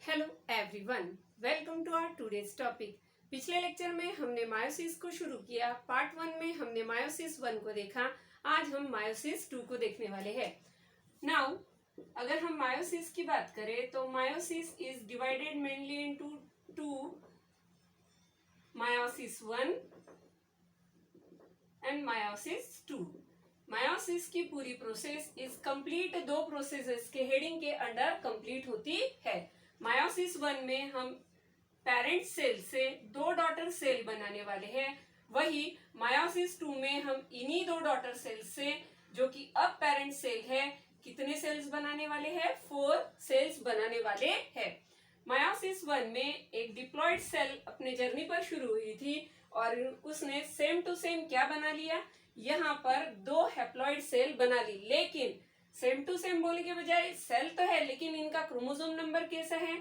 Hello everyone, welcome to our today's topic. पिछले lecture में हमने मायोसिस को शुरू किया। पार्ट 1 में हमने मायोसिस 1 को देखा। आज हम मायोसिस 2 को देखने वाले हैं। नाउ अगर हम मायोसिस की बात करें तो meiosis is divided mainly into two, meiosis 1 and meiosis 2। Meiosis की पूरी प्रोसेस इज कंप्लीट दो प्रोसेसेस के हेडिंग के अंडर कंप्लीट होती है। मायोसिस 1 में हम पेरेंट सेल से दो डॉटर सेल बनाने वाले हैं, वही मायोसिस 2 में हम इन्हीं दो डॉटर सेल से, जो कि अब पेरेंट सेल है, कितने सेल्स बनाने वाले हैं? 4 सेल्स बनाने वाले हैं। मायोसिस 1 में एक डिप्लॉयड सेल अपने जर्नी पर शुरू हुई थी और उसने सेम टू सेम क्या बना लिया? यहाँ पर दो हैप्लॉइड सेल बना ली। लेकिन सेम टू सेम बोलने के बजाय सेल तो है, लेकिन इनका क्रोमोसोम नंबर कैसा है?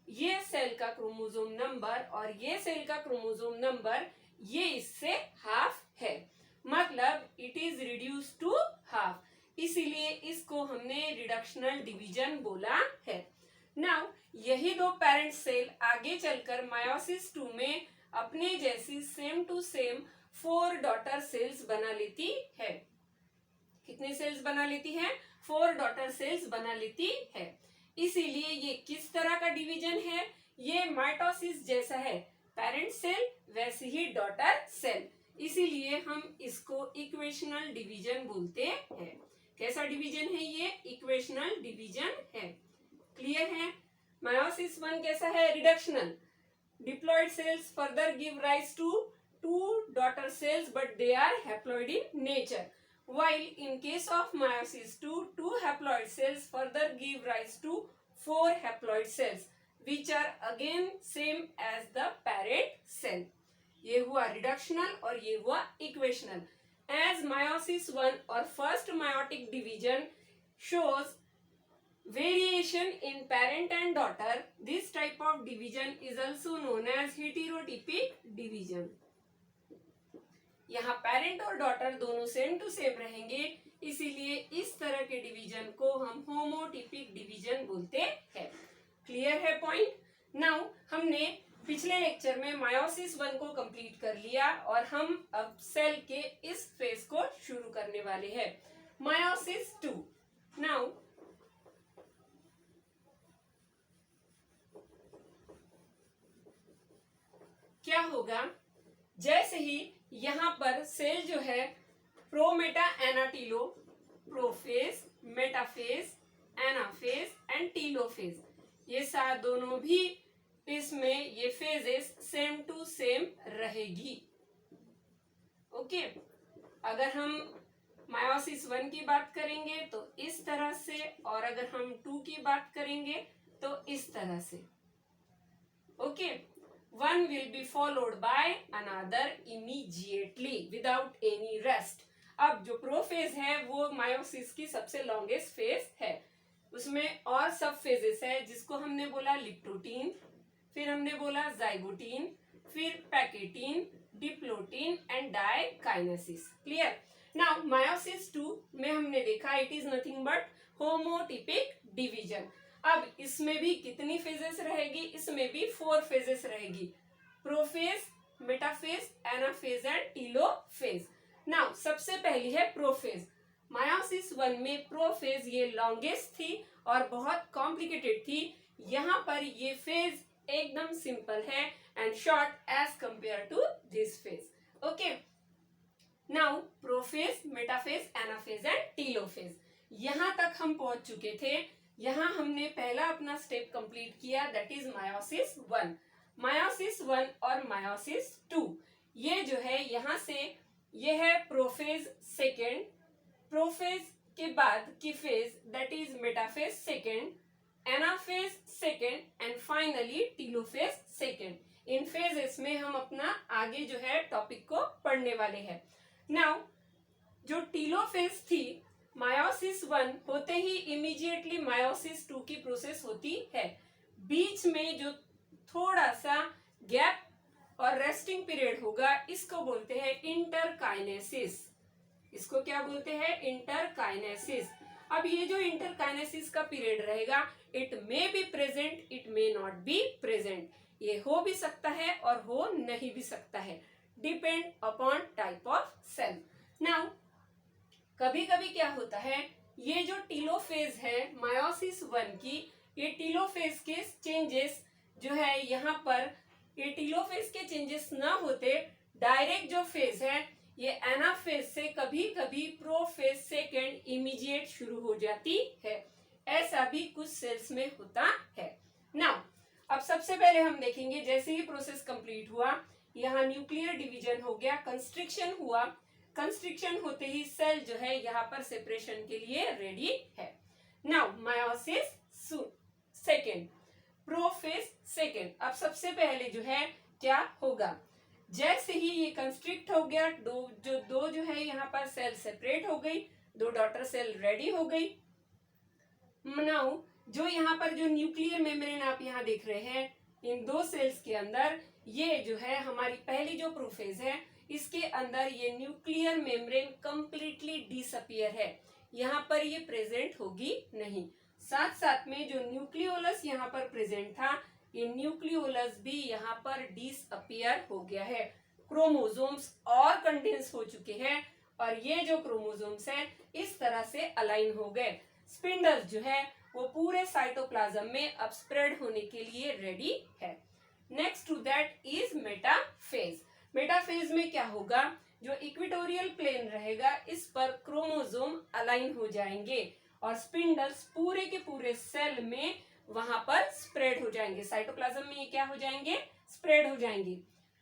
ये सेल का क्रोमोसोम नंबर और ये सेल का क्रोमोसोम नंबर ये इससे हाफ है, मतलब it is reduce to half, इसीलिए इसको हमने रिडक्शनल डिवीजन बोला है। नाउ यही दो पेरेंट सेल आगे चलकर मायोसिस 2 में अपने जैसी same to same 4 daughter cells बना लेती है। कितने सेल्स बना लेती है? 4 डॉटर सेल्स बना लेती है। इसीलिए ये किस तरह का डिवीजन है? ये माइटोसिस जैसा है, पेरेंट सेल वैसे ही डॉटर सेल, इसीलिए हम इसको इक्वेशनल डिवीजन बोलते हैं। कैसा डिवीजन है ये? इक्वेशनल डिवीजन है। क्लियर है? मायोसिस 1 कैसा है? Reductional. Diploid cells further give rise to 2 daughter cells, but they are haploid in nature. While in case of meiosis 2, 2 haploid cells further give rise to 4 haploid cells, which are again same as the parent cell. ये हुआ reductional और ये हुआ equational. As meiosis 1 or first meiotic division shows variation in parent and daughter, this type of division is also known as heterotypic division. यहाँ parent और daughter दोनों same to same रहेंगे, इसीलिए इस तरह के डिवीजन को हम होमोटिपिक डिवीजन बोलते हैं। क्लियर है पॉइंट? नाउ हमने पिछले लेक्चर में मायोसिस 1 को कंप्लीट कर लिया और हम अब सेल के इस फेज को शुरू करने वाले हैं, मायोसिस 2। नाउ क्या होगा? जैसे ही यहाँ पर सेल जो है प्रोमेटा एनाटीलो, prophase, metaphase, anaphase and telophase, ये सात दोनों भी इसमें ये फेजेस सेम टू सेम रहेगी। ओके, अगर हम मायोसिस 1 की बात करेंगे तो इस तरह से, और अगर हम 2 की बात करेंगे तो इस तरह से। Okay, one will be followed by another immediately without any rest. अब जो प्रोफेज है वो मायोसिस की सबसे लॉन्गेस्ट फेज है। उसमें और सब फेजेस है, जिसको हमने बोला लिप्टोटीन, फिर हमने बोला जाइगोटीन, फिर pachytene, diplotene and diakinesis. Clear? Now meiosis 2 में हमने देखा it is nothing but homotypic division. अब इसमें भी कितनी फेजेस रहेगी? इसमें भी 4 फेजेस रहेगी, prophase, metaphase, anaphase and telophase. Now सबसे पहली है प्रोफेज। मायोसिस 1 में प्रोफेज ये लॉन्गेस्ट थी और बहुत कॉम्प्लिकेटेड थी। यहाँ पर ये फेज एकदम सिंपल है and short as compare to this phase. Okay, now prophase, metaphase, anaphase and telophase, यहाँ तक हम पहुंच चुके थे। यहाँ हमने पहला अपना स्टेप कंप्लीट किया, दैट इज मायोसिस 1। मायोसिस 1 और मायोसिस 2 ये जो है, यहाँ से ये है प्रोफेज सेकेंड, प्रोफेज के बाद की phase that is metaphase second, anaphase second and finally telophase second. In phases में हम अपना आगे जो है टॉपिक को पढ़ने वाले हैं। नाउ जो टीलोफेज थी, मायोसिस 1 होते ही इमीडिएटली मायोसिस 2 की प्रोसेस होती है। बीच में जो थोड़ा सा गैप और रेस्टिंग पीरियड होगा, इसको बोलते हैं इंटरकाइनेसिस। इसको क्या बोलते हैं? इंटरकाइनेसिस। अब ये जो इंटरकाइनेसिस का पीरियड रहेगा, it may be present, it may not be present, ये हो भी सकता है और हो नहीं भी सकता है, depend upon type of cell. Now कभी कभी क्या होता है, ये जो टीलोफेज है मायोसिस 1 की, ये टीलोफेज के चेंजेस जो है यहाँ पर, ये टीलोफेज के चेंजेस ना होते, डायरेक्ट जो फेज है ये एनाफेज से कभी कभी प्रोफेज सेकेंड इमीडिएट शुरू हो जाती है, ऐसा भी कुछ सेल्स में होता है। नाउ अब सबसे पहले हम देखेंगे, जैसे ही प्रोसेस कंप्लीट हुआ, यहाँ न्यूक्लियर डिवीजन हो गया, कंस्ट्रिक्शन हुआ, कंस्ट्रिक्शन होते ही सेल जो है यहाँ पर सेपरेशन के लिए रेडी है। Now meiosis second, prophase second. अब सबसे पहले जो है क्या होगा, जैसे ही ये कंस्ट्रिक्ट हो गया, दो जो है यहाँ पर सेल सेपरेट हो गई, दो डॉटर सेल रेडी हो गई। नाउ जो यहाँ पर जो न्यूक्लियर मेम्ब्रेन आप यहाँ देख रहे हैं, इन दो सेल्स के अंदर ये जो है हमारी पहली जो प्रोफेज है, इसके अंदर ये न्यूक्लियर मेम्ब्रेन कंप्लीटली डिसअपियर है, यहाँ पर ये प्रेजेंट होगी नहीं। साथ साथ में जो न्यूक्लियोलस यहाँ पर प्रेजेंट था, ये न्यूक्लियोलस भी यहाँ पर डिसअपियर हो गया है, क्रोमोसोम्स और कंडेंस हो चुके हैं, और ये जो क्रोमोसोम्स है इस तरह से अलाइन हो गए। स्पिंडल जो है वो पूरे साइटोप्लाज्म में अब स्प्रेड होने के लिए रेडी है। Next to that is metaphase. Metaphase में क्या होगा, जो इक्वेटोरियल प्लेन रहेगा इस पर क्रोमोसोम अलाइन हो जाएंगे और स्पिंडल्स पूरे के पूरे सेल में वहां पर स्प्रेड हो जाएंगे, साइटोप्लाज्म में ये क्या हो जाएंगे, स्प्रेड हो जाएंगे।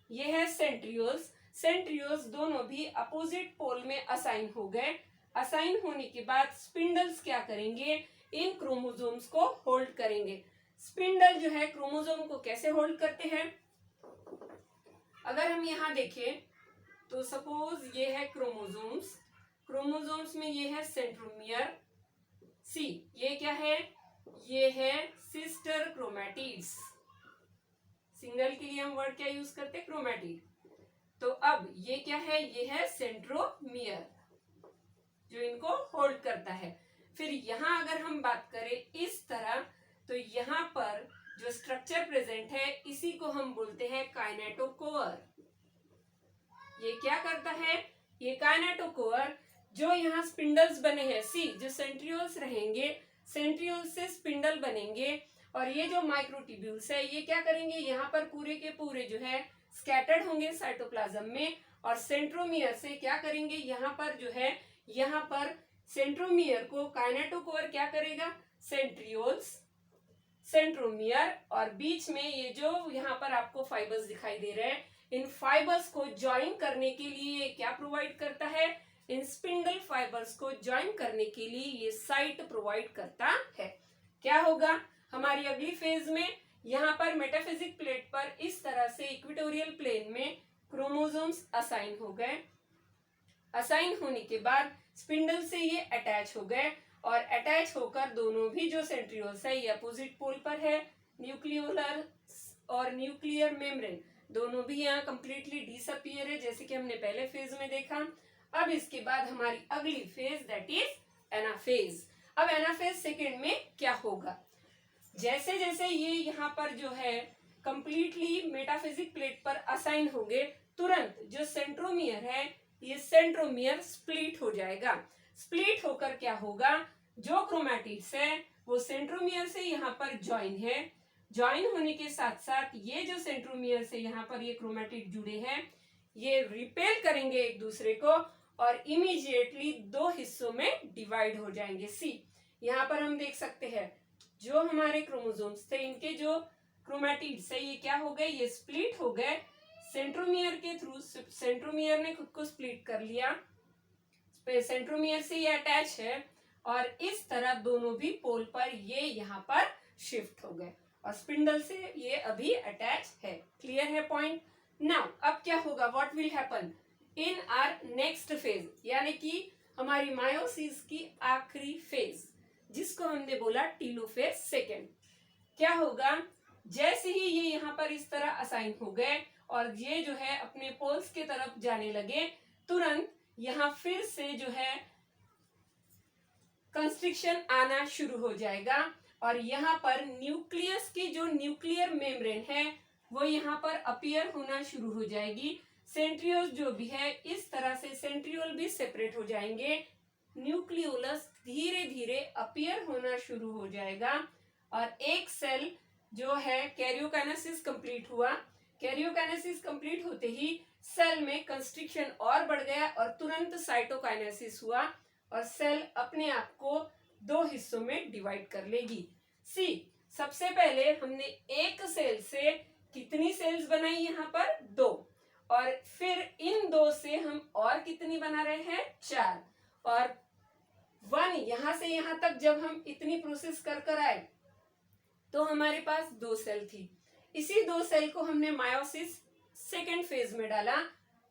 ये है सेंट्रियोल्स। सेंट्रियोल्स दोनों भी अपोजिट पोल में असाइन हो गए। असाइन होने के बाद स्पिंडल्स क्या करेंगे, इन क्रोमोसोम्स को होल्ड करेंगे। स्पिंडल जो है क्रोमोसोम को कैसे होल्ड करते हैं, अगर हम यहाँ देखें तो सपोज ये है क्रोमोसोम्स, क्रोमोसोम्स में ये है सेंट्रोमियर, सी ये क्या है, ये है सिस्टर क्रोमैटिड्स। सिंगल के लिए हम वर्ड क्या यूज करते हैं, क्रोमैटिड। तो अब ये क्या है, ये है सेंट्रोमियर जो इनको होल्ड करता है। फिर यहाँ अगर हम बात करें इस तरह, तो यहाँ पर जो स्ट्रक्चर प्रेजेंट है इसी को हम बोलते हैं काइनेटोकोर। ये क्या करता है, ये काइनेटोकोर जो यहाँ स्पिंडल्स बने हैं, सी जो सेंट्रियोल्स रहेंगे, सेंट्रियोल्स से स्पिंडल बनेंगे, और ये जो माइक्रोट्यूब्यूल्स है ये क्या करेंगे, यहाँ पर पूरे के पूरे जो है स्कैटर्ड होंगे साइटोप्लाज्म में, और सेंट्रोमियर से क्या करेंगे, यहाँ पर जो है, यहाँ पर सेंट्रोमियर को काइनेटोकोर क्या करेगा, सेंट्रियोल्स, सेंट्रोमियर, और बीच में ये जो यहाँ पर आपको फाइबर्स दिखाई दे रहे हैं, इन फाइबर्स को ज्वाइन करने के लिए क्या प्रोवाइड करता है, इन स्पिंडल फाइबर्स को ज्वाइन करने के लिए ये साइट प्रोवाइड करता है। क्या होगा हमारी अगली फेज में, यहाँ पर मेटाफिजिक प्लेट पर इस तरह से इक्वेटोरियल प्लेन में क्रोमोसोम्स असाइन हो गए। असाइन होने के बाद स्पिंडल से ये अटैच हो गए, और अटैच होकर दोनों भी जो सेंट्रियोल्स है ये अपोजिट पोल पर है, न्यूक्लियोलर और न्यूक्लियर मेम्ब्रेन दोनों भी यहाँ कंप्लीटली डिसअपियर है, जैसे कि हमने पहले फेज में देखा। अब इसके बाद हमारी अगली फेज दैट इज एनाफेज। अब एनाफेज सेकेंड में क्या होगा, जैसे जैसे ये यहाँ पर जो है कंप्लीटली मेटाफिजिक प्लेट पर असाइन हो गए, तुरंत जो सेंट्रोमियर है ये सेंट्रोमियर स्प्लिट हो जाएगा। स्प्लिट होकर क्या होगा, जो क्रोमैटिड्स है वो सेंट्रोमियर से यहाँ पर ज्वाइन है, ज्वाइन होने के साथ साथ ये जो सेंट्रोमियर से यहाँ पर ये क्रोमैटिड जुड़े हैं ये रिपेल करेंगे एक दूसरे को, और इमीडिएटली दो हिस्सों में डिवाइड हो जाएंगे। सी यहाँ पर हम देख सकते हैं जो हमारे क्रोमोसोम्स थे इनके जो क्रोमैटिड्स है ये क्या हो गए, ये स्प्लिट हो गए सेंट्रोमियर के थ्रू। सेंट्रोमियर ने खुद को स्प्लिट कर लिया, सेंट्रोमियर से ये अटैच है, और इस तरह दोनों भी पोल पर ये यहाँ पर शिफ्ट हो गए, और स्पिंडल से ये अभी अटैच है। क्लियर है पॉइंट। नाउ अब क्या होगा, what will happen in our next phase, यानी कि हमारी मायोसिस की आखिरी फेज जिसको हमने बोला टीलोफेज सेकेंड। क्या होगा, जैसे ही ये यहाँ पर इस तरह असाइन हो गए और ये जो है अपने पोल्स के तरफ जाने लगे, तुरंत यहाँ फिर से जो है कंस्ट्रिक्शन आना शुरू हो जाएगा और यहाँ पर न्यूक्लियस की जो न्यूक्लियर मेम्ब्रेन है वो यहाँ पर अपीयर होना शुरू हो जाएगी। सेंट्रियोल्स जो भी है इस तरह से सेंट्रियोल भी सेपरेट हो जाएंगे। न्यूक्लियोलस धीरे धीरे अपीयर होना शुरू हो जाएगा और एक सेल जो है कैरियोकाइनेसिस कंप्लीट हुआ। कैरियोकाइनेसिस कंप्लीट होते ही सेल में कंस्ट्रिक्शन और बढ़ गया और तुरंत साइटोकाइनेसिस हुआ और सेल अपने आप को दो हिस्सों में डिवाइड कर लेगी। सी, सबसे पहले हमने एक सेल से कितनी सेल्स बनाई, यहाँ पर 2, और फिर इन 2 से हम और कितनी बना रहे हैं, 4, और 1 यहां से यहां तक जब हम इतनी प्रोसेस कर कर आए तो हमारे पास 2 सेल थी। इसी 2 सेल को हमने मायोसिस सेकेंड फेज में डाला,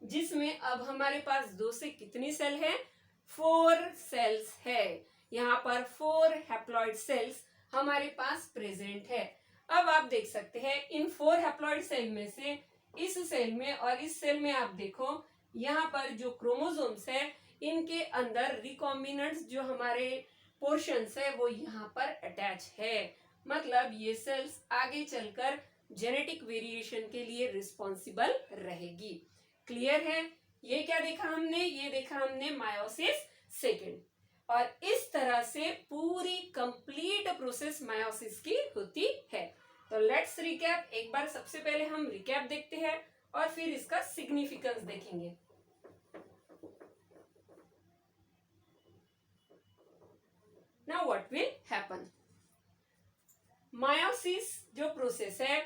जिसमें अब हमारे पास 2 से कितनी सेल है, 4 सेल्स है। यहाँ पर 4 हैप्लॉइड सेल्स हमारे पास प्रेजेंट है। अब आप देख सकते हैं इन 4 हैप्लॉइड सेल में से इस सेल में और इस सेल में आप देखो यहाँ पर जो क्रोमोसोम्स है इनके अंदर रिकॉम्बिनेंट्स जो हमारे पोर्शंस है वो यहाँ पर अटैच है। मतलब ये सेल्स आगे चलकर जेनेटिक वेरिएशन के लिए रिस्पॉन्सिबल रहेगी। क्लियर है? ये क्या देखा हमने, ये देखा हमने मायोसिस सेकेंड, और इस तरह से पूरी कंप्लीट प्रोसेस मायोसिस की होती है। तो लेट्स रिकैप, एक बार सबसे पहले हम रिकैप देखते हैं और फिर इसका सिग्निफिकेंस देखेंगे। Now what will happen, meiosis जो प्रोसेस है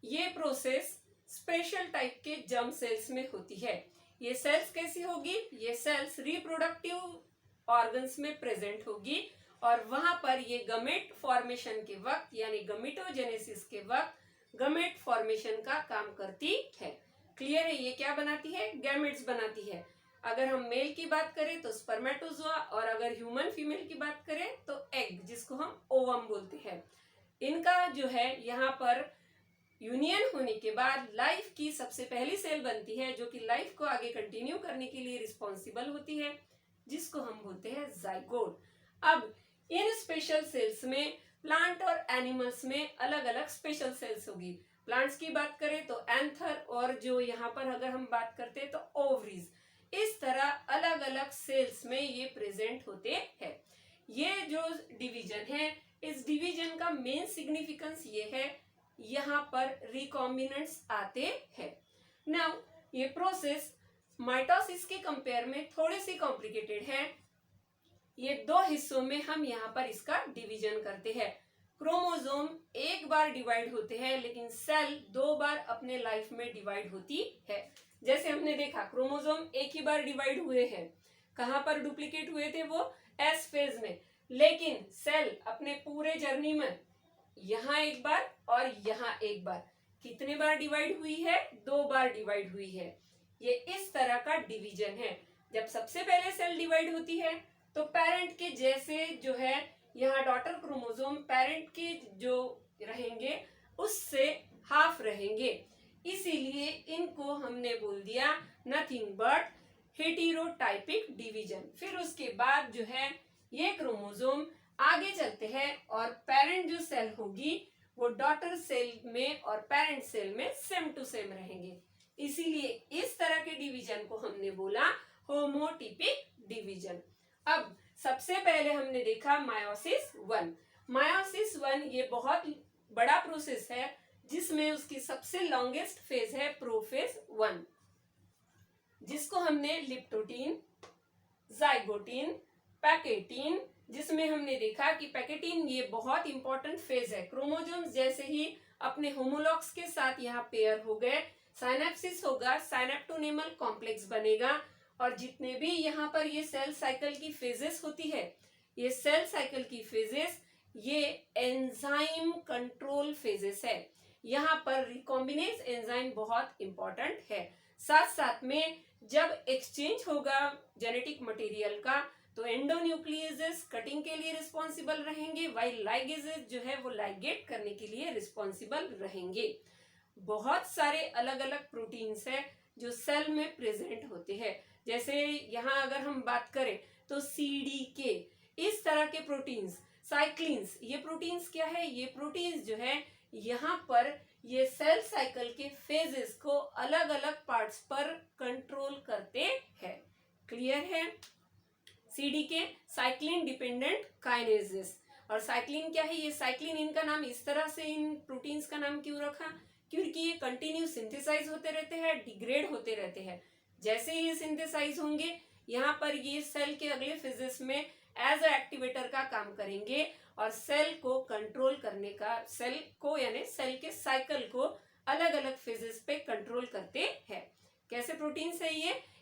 ये प्रोसेस स्पेशल टाइप के जर्म सेल्स में होती है। ये सेल्स कैसी होगी, ये सेल्स रिप्रोडक्टिव ऑर्गन्स में प्रेजेंट होगी और वहां पर ये गमेट फॉर्मेशन के वक्त यानी गमेटोजेनेसिस के वक्त गमेट फॉर्मेशन का काम करती है। क्लियर है? ये क्या बनाती है, गैमेट्स बनाती है। अगर हम मेल की बात करें तो स्पर्मेटोजोआ और अगर ह्यूमन फीमेल की बात करें तो एग, जिसको हम ओवम बोलते हैं। इनका जो है यहाँ पर यूनियन होने के बाद लाइफ की सबसे पहली सेल बनती है जो कि लाइफ को आगे कंटिन्यू करने के लिए रिस्पॉन्सिबल होती है, जिसको हम बोलते हैं जाइगोट। अब इन स्पेशल सेल्स में प्लांट और एनिमल्स में अलग अलग स्पेशल सेल्स होगी। प्लांट्स की बात करें तो एंथर, और जो यहाँ पर अगर हम बात करते हैं तो ओवरीज। इस तरह अलग अलग सेल्स में ये प्रेजेंट होते हैं। ये जो डिवीजन है, इस डिवीजन का मेन सिग्निफिकेंस ये है, यहाँ पर रिकॉम्बिनेंट्स आते हैं। नाउ ये प्रोसेस माइटोसिस के कंपेयर में थोड़ी सी कॉम्प्लिकेटेड है। ये 2 हिस्सों में हम यहाँ पर इसका डिवीजन करते हैं। क्रोमोसोम एक बार डिवाइड होते हैं लेकिन सेल 2 बार अपने लाइफ में डिवाइड होती है। जैसे हमने देखा क्रोमोसोम एक ही बार डिवाइड हुए हैं, कहाँ पर डुप्लीकेट हुए थे, वो एस फेज में, लेकिन सेल अपने पूरे जर्नी में यहाँ एक बार और यहाँ एक बार, कितने बार डिवाइड हुई है, 2 बार डिवाइड हुई है। ये इस तरह का डिवीजन है। जब सबसे पहले सेल डिवाइड होती है तो पेरेंट के जैसे जो है यहाँ डॉटर क्रोमोसोम पेरेंट के जो रहेंगे उससे हाफ रहेंगे, इसीलिए इनको हमने बोल दिया नथिंग बट हेटेरोटाइपिक डिवीजन। फिर उसके बाद जो है ये क्रोमोसोम आगे चलते हैं और पेरेंट जो सेल होगी वो डॉटर सेल में और पेरेंट सेल में सेम टू सेम रहेंगे, इसीलिए इस तरह के डिवीजन को हमने बोला होमोटिपिक डिवीजन। अब सबसे पहले हमने देखा मायोसिस 1। मायोसिस 1 ये बहुत बड़ा प्रोसेस है जिसमें उसकी सबसे लॉन्गेस्ट फेज है प्रोफेज 1, जिसको हमने लिप्टोटीन, जाइगोटीन, पैकेटीन, जिसमें हमने देखा कि पैकेटीन ये बहुत इंपॉर्टेंट फेज है। क्रोमोसोम्स जैसे ही अपने होमोलॉग्स के साथ यहाँ पेयर हो गए, साइनेप्सिस होगा, साइनेप्टोनेमल कॉम्प्लेक्स बनेगा, और जितने भी यहाँ पर ये सेल साइकिल की फेजेस होती है, ये सेल साइकिल की फेजेस ये एंजाइम कंट्रोल फेजेस है। यहाँ पर रिकॉम्बिनेज एंजाइम बहुत इंपॉर्टेंट है। साथ साथ में जब एक्सचेंज होगा जेनेटिक मटेरियल का तो एंडोन्यूक्लियेजेस कटिंग के लिए रिस्पॉन्सिबल रहेंगे, वाइल लाइगेजेस जो है वो लाइगेट करने के लिए रिस्पॉन्सिबल रहेंगे। बहुत सारे अलग अलग प्रोटीन्स है जो सेल में प्रेजेंट होते हैं। जैसे यहाँ अगर हम बात करें तो CDK, इस तरह के प्रोटीन्स साइक्लिन्स, ये प्रोटीन्स क्या है, ये प्रोटीन्स जो है यहाँ पर ये सेल साइकिल के फेजेस को अलग अलग पार्ट्स पर कंट्रोल करते हैं। क्लियर है? CDK cyclin dependent kinases. और साइक्लिन क्या है, ये साइक्लिन इनका नाम इस तरह से इन प्रोटीन्स का नाम क्यों रखा, क्योंकि ये कंटिन्यू सिंथेसाइज होते रहते हैं, डिग्रेड होते रहते हैं। जैसे ये सिंथेसाइज होंगे यहाँ पर ये सेल के अगले फेजेस में एज अ एक्टिवेटर का काम करेंगे और सेल को कंट्रोल करने का, सेल को यानी सेल के साइकिल को अलग अलग फेजेस पे कंट्रोल करते हैं। कैसे प्रोटीन्स है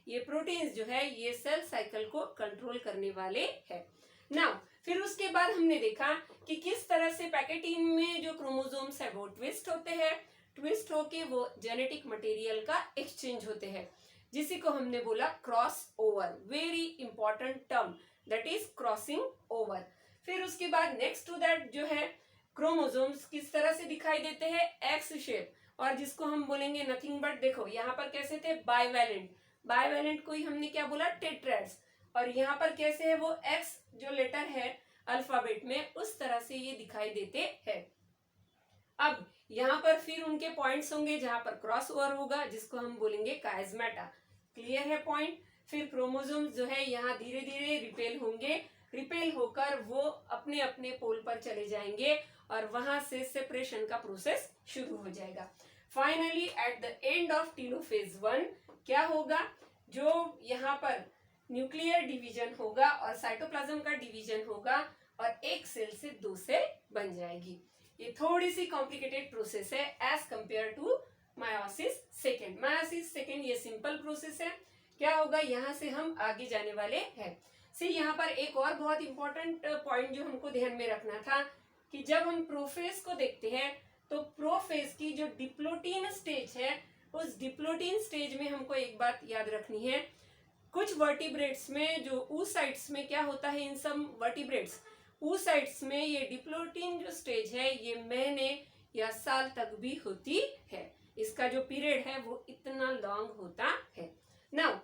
ये प्रोटीन्स जो है ये सेल साइकिल को कंट्रोल करने वाले हैं। नाउ फिर उसके बाद हमने देखा कि किस तरह से पैकेटिन में जो क्रोमोसोम्स है वो ट्विस्ट होते हैं, ट्विस्ट होके वो जेनेटिक मटेरियल का एक्सचेंज होते हैं, जिसी को हमने बोला cross over. Very important term, that is crossing over. फिर उसके बाद नेक्स्ट टू दैट जो है क्रोमोसोम्स किस तरह से दिखाई देते हैं, एक्स शेप, और जिसको हम बोलेंगे नथिंग बट, देखो यहाँ पर कैसे थे, बाइवैलेंट, बाइवैलेंट को ही हमने क्या बोला, टेट्राड्स, और यहाँ पर कैसे है वो एक्स जो लेटर है अल्फाबेट में उस तरह से ये दिखाई देते हैं। अब यहाँ पर फिर उनके पॉइंट्स होंगे जहां पर क्रॉस ओवर होगा, जिसको हम बोलेंगे काइजमेटा। क्लियर है पॉइंट? फिर क्रोमोसोम्स जो है यहाँ धीरे धीरे रिपेल होंगे, रिपेल होकर वो अपने अपने पोल पर चले जाएंगे और वहां से सेपरेशन का प्रोसेस शुरू हो जाएगा। Finally at the end of telophase 1 क्या होगा, जो यहाँ पर न्यूक्लियर डिवीजन होगा और साइटोप्लाज्म का डिवीजन होगा और एक सेल से दो सेल बन जाएगी। ये थोड़ी सी कॉम्प्लिकेटेड प्रोसेस है as compare to meiosis second. Meiosis second ये सिंपल प्रोसेस है। क्या होगा, यहाँ से हम आगे जाने वाले हैं। सी यहाँ पर एक और बहुत इंपॉर्टेंट पॉइंट जो हमको ध्यान में रखना था कि जब हम प्रोफेज को देखते हैं तो प्रोफेज की जो डिप्लोटीन स्टेज है उस डिप्लोटीन स्टेज में हमको एक बात याद रखनी है, कुछ वर्टिब्रेट्स में जो oocytes में क्या होता है, इन सब वर्टिब्रेट्स oocytes में ये डिप्लोटीन जो स्टेज है ये महीने या साल तक भी होती है। इसका जो पीरियड है वो इतना लॉन्ग होता है। नाउ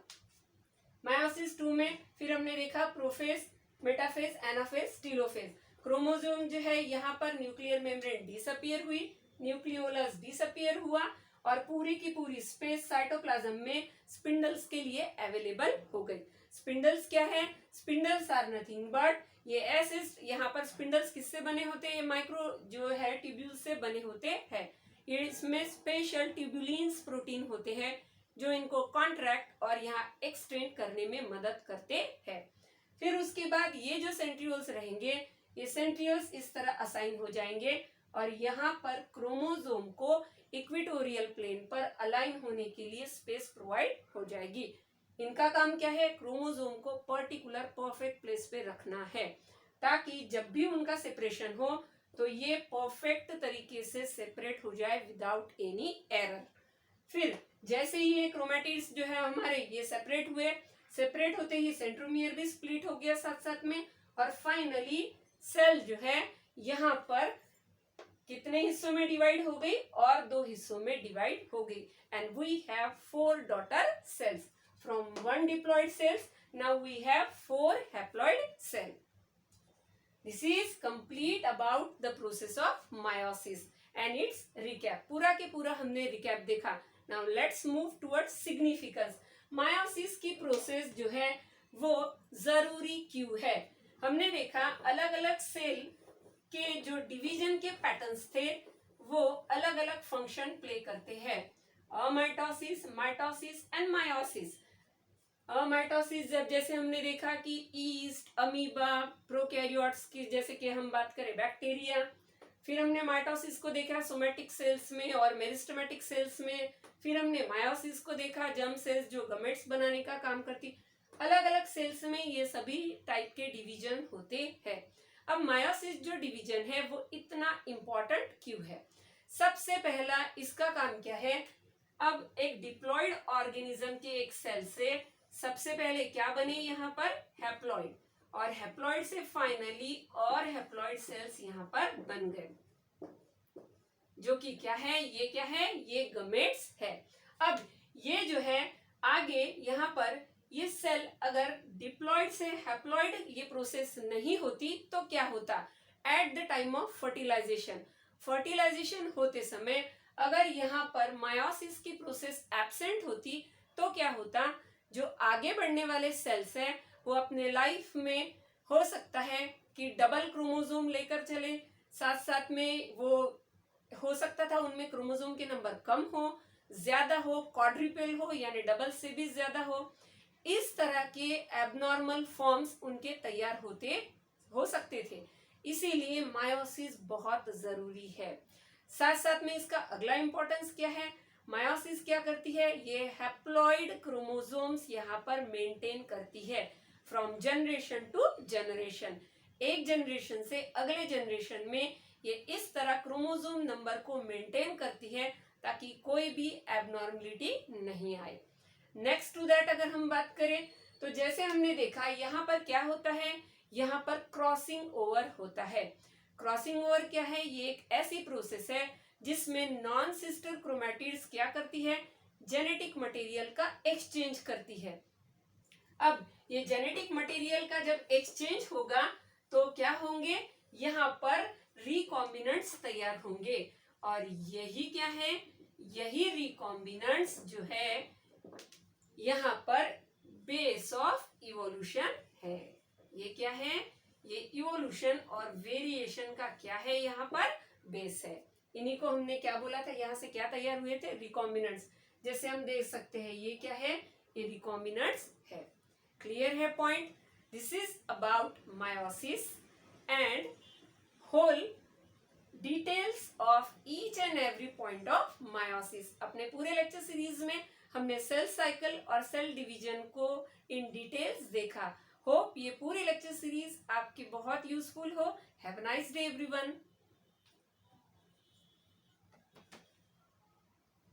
मायोसिस 2 में फिर हमने देखा prophase, metaphase, anaphase, telophase. Chromosome जो है यहाँ पर न्यूक्लियर मेम्ब्रेन डिसअपियर हुई, न्यूक्लियोलस डिसअपियर हुआ और पूरी की पूरी स्पेस साइटोप्लाज्म में स्पिंडल्स के लिए अवेलेबल हो गई। स्पिंडल्स क्या है, स्पिंडल्स आर नथिंग बट ये ऐसे, यहाँ पर स्पिंडल्स किससे बने होते हैं, ये माइक्रो जो है ट्यूब्यूल से बने होते हैं। ये इसमें स्पेशल ट्यूबुलिन्स प्रोटीन होते हैं जो इनको कॉन्ट्रैक्ट और यहाँ एक्सटेंड करने में मदद करते हैं। फिर उसके बाद ये जो सेंट्रियोल्स रहेंगे ये सेंट्रियोल्स इस तरह असाइन हो जाएंगे और यहाँ पर क्रोमोसोम को इक्वेटोरियल प्लेन पर अलाइन होने के लिए स्पेस प्रोवाइड हो जाएगी। इनका काम क्या है, क्रोमोसोम को पर्टिकुलर परफेक्ट प्लेस पे रखना है ताकि जब भी उनका सेपरेशन हो तो ये परफेक्ट तरीके से सेपरेट हो जाए विदाउट एनी एरर। फिर जैसे ये क्रोमैटिड्स जो है हमारे ये सेपरेट हुए, सेपरेट होते ही सेंट्रोमियर भी स्प्लिट हो गया साथ साथ में और फाइनली सेल जो है यहाँ पर कितने हिस्सों में डिवाइड हो गई और 2 हिस्सों में डिवाइड हो गई and we have 4 daughter cells from 1 diploid cells. Now we have 4 haploid cell. This is complete about the process of meiosis and its recap. पूरा के पूरा हमने रिकैप देखा। Now let's move towards significance. Meiosis की process जो है वो जरूरी क्यों है, हमने देखा अलग अलग सेल के जो डिवीजन के पैटर्न्स थे वो अलग अलग फंक्शन प्ले करते हैं। अमाइटोसिस, माइटोसिस एंड मायोसिस। अमाइटोसिस जब जैसे हमने देखा कि ईस्ट, अमीबा, प्रोकैरियोट्स की जैसे कि हम बात करें बैक्टीरिया। फिर हमने माइटोसिस को देखा सोमेटिक सेल्स में और मेरिस्टेमेटिक सेल्स में। फिर हमने मायोसिस को देखा जर्म सेल्स जो गमेट्स बनाने का काम करती। अलग अलग सेल्स में ये सभी टाइप के डिवीजन होते हैं। अब मायोसिस जो डिवीजन है वो इतना इम्पोर्टेंट क्यों है, सबसे पहला इसका काम क्या है, अब एक डिप्लॉयड ऑर्गेनिज्म के एक सेल से सबसे पहले क्या बने यहाँ पर हैप्लॉयड और हैप्लॉयड से फाइनली और हैप्लॉयड सेल्स यहाँ पर बन गए जो कि क्या है, ये गमेट्स है। अब ये जो है आगे यहाँ पर ये सेल अगर डिप्लॉयड से हैप्लॉयड ये प्रोसेस नहीं होती तो क्या होता, at the time of fertilisation, fertilisation होते समय अगर यहाँ पर मायोसिस की प्रोसेस एब्सेंट होती तो क्या होता, जो आगे बढ़ने वाले सेल्स हैं वो अपने लाइफ में हो सकता है कि डबल क्रोमोसोम लेकर चले, साथ साथ में वो हो सकता था उनमें क्रोमोसोम के नंबर कम हो, ज्यादा हो, क्वाड्रिपल हो यानी डबल से भी ज्यादा हो। इस तरह के एबनॉर्मल फॉर्म्स उनके तैयार होते हो सकते थे, इसीलिए मायोसिस बहुत जरूरी है। साथ साथ में इसका अगला इंपॉर्टेंस क्या है, मायोसिस क्या करती है, ये हैप्लॉइड क्रोमोसोम्स यहाँ पर मेंटेन करती है फ्रॉम जनरेशन टू जनरेशन, एक जनरेशन से अगले जनरेशन में ये इस तरह क्रोमोसोम नंबर को मेंटेन करती है ताकि कोई भी एबनॉर्मलिटी नहीं आए। नेक्स्ट टू दैट अगर हम बात करें तो जैसे हमने देखा यहाँ पर क्या होता है, यहाँ पर क्रॉसिंग ओवर होता है। क्रॉसिंग ओवर क्या है, ये एक ऐसी प्रोसेस है जिसमें नॉन सिस्टर क्रोमैटिड्स क्या करती है, जेनेटिक मटेरियल का एक्सचेंज करती है। अब ये जेनेटिक मटेरियल का जब एक्सचेंज होगा तो क्या होंगे, यहाँ पर रिकॉम्बिनेंट्स तैयार होंगे, और यही क्या है, यही रिकॉम्बिनेंट्स जो है यहाँ पर बेस ऑफ इवोल्यूशन है। ये क्या है, ये इवोल्यूशन और वेरिएशन का क्या है, यहाँ पर बेस है। इन्हीं को हमने क्या बोला था, यहाँ से क्या तैयार हुए थे, रिकॉम्बिनेंट्स। जैसे हम देख सकते हैं ये क्या है, ये रिकॉम्बिनेंट्स है। क्लियर है point, this is about meiosis and whole details of each and every point of meiosis. अपने पूरे लेक्चर सीरीज में हमने सेल साइकिल और सेल डिवीजन को इन डिटेल्स देखा। होप ये पूरी लेक्चर सीरीज आपकी बहुत यूजफुल हो। Have a nice day everyone.